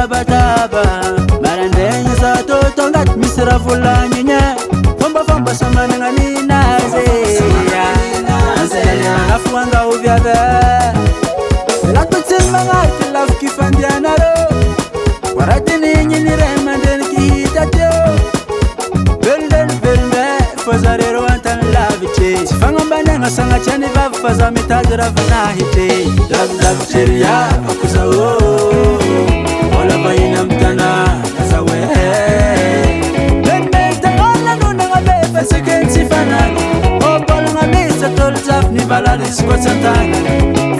bataba marandenya sato tongat misra fulanynya famba samana ngamina zeya anzela afuanga uvyada la tutsimba ngati la kifandiana ro waratini nyini remanden kitatyo belde fazarero antan laviche sifangambana ngasanga chani vafaza mitadra vanahite lavicheria akuzao ola baina mtana zawe bende ola nuna ngabe fasekensi fanani opala ngamisa tolzaf ni baladi squatsantanga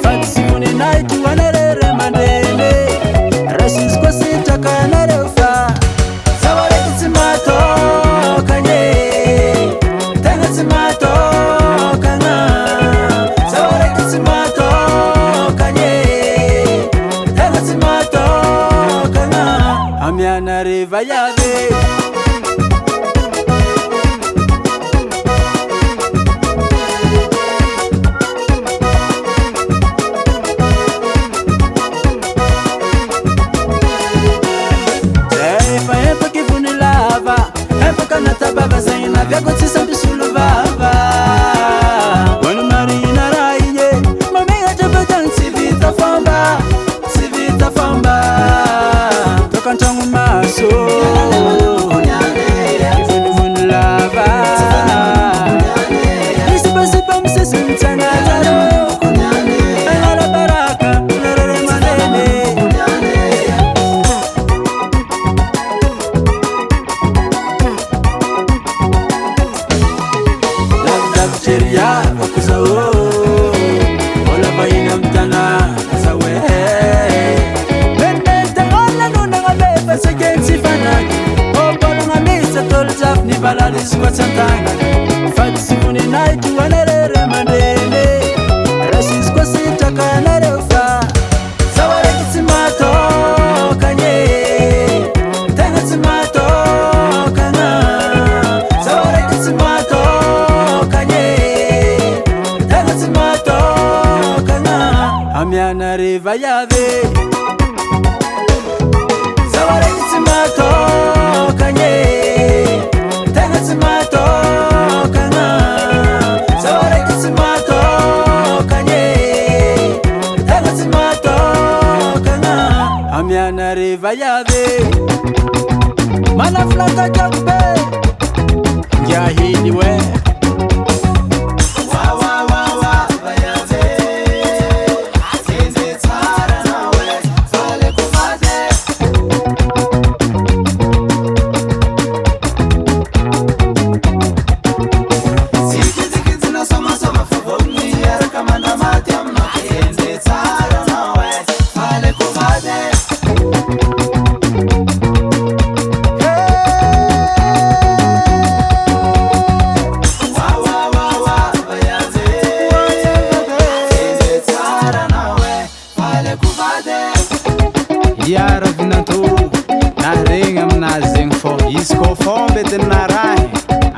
fatsi muni night wanere mandele rasis kwa sita kanare ufa zawale tsimato kanye tenga tsimato kana zawale tsimato kanye tenga tsimato kana amyana riva yave Baba sayna vya gotsi sambi sulu baba Wanu marina raiye Mami ajaba jansi vita famba Tokan changu maso Ifuni vunu lava Isipa msisi mtana zaro Engala baraka Nurere manene Cheria akuzao ola baina mtana zawe bende ola nuna ngabe fasekensi fanani opala ngamisa tolzaf ni baladi squatsantanga fatsi muni night wanere mandele rasis kwa sita kanare ufa zawale tsimato kanye tenga tsimato kana zawale tsimato amyana riva yave zawale tsimato kanye tenga tsimato kana zawale tsimato kanye tenga tsimato kana amyana riva yave mana flaka jambe yahini we Yara vinanto naregna aminazegny fô izy kô fomba ediny narahy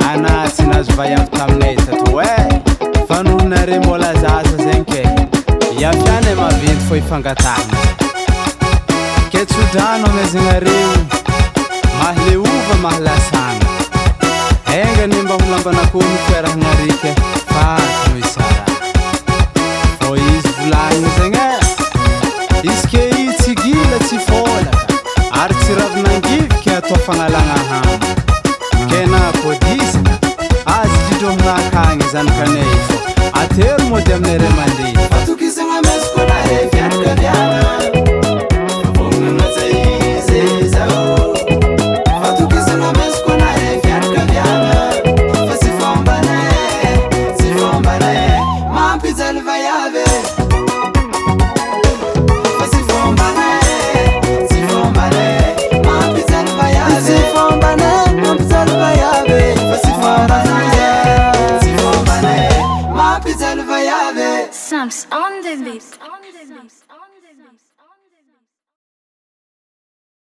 anaty nazo vai avy taminay tato fa noho nare mbola zaza zegny ke iafiany maventy fô ifangatahana ke tsodrano amezagnareo mahaleova mahalasana engany mba holambanakô mitoerahagnareke faty no isara fô izy volagny zegny izy ke igila tsy fôlaka ary tsy ravinangivy ke atao fagnalagna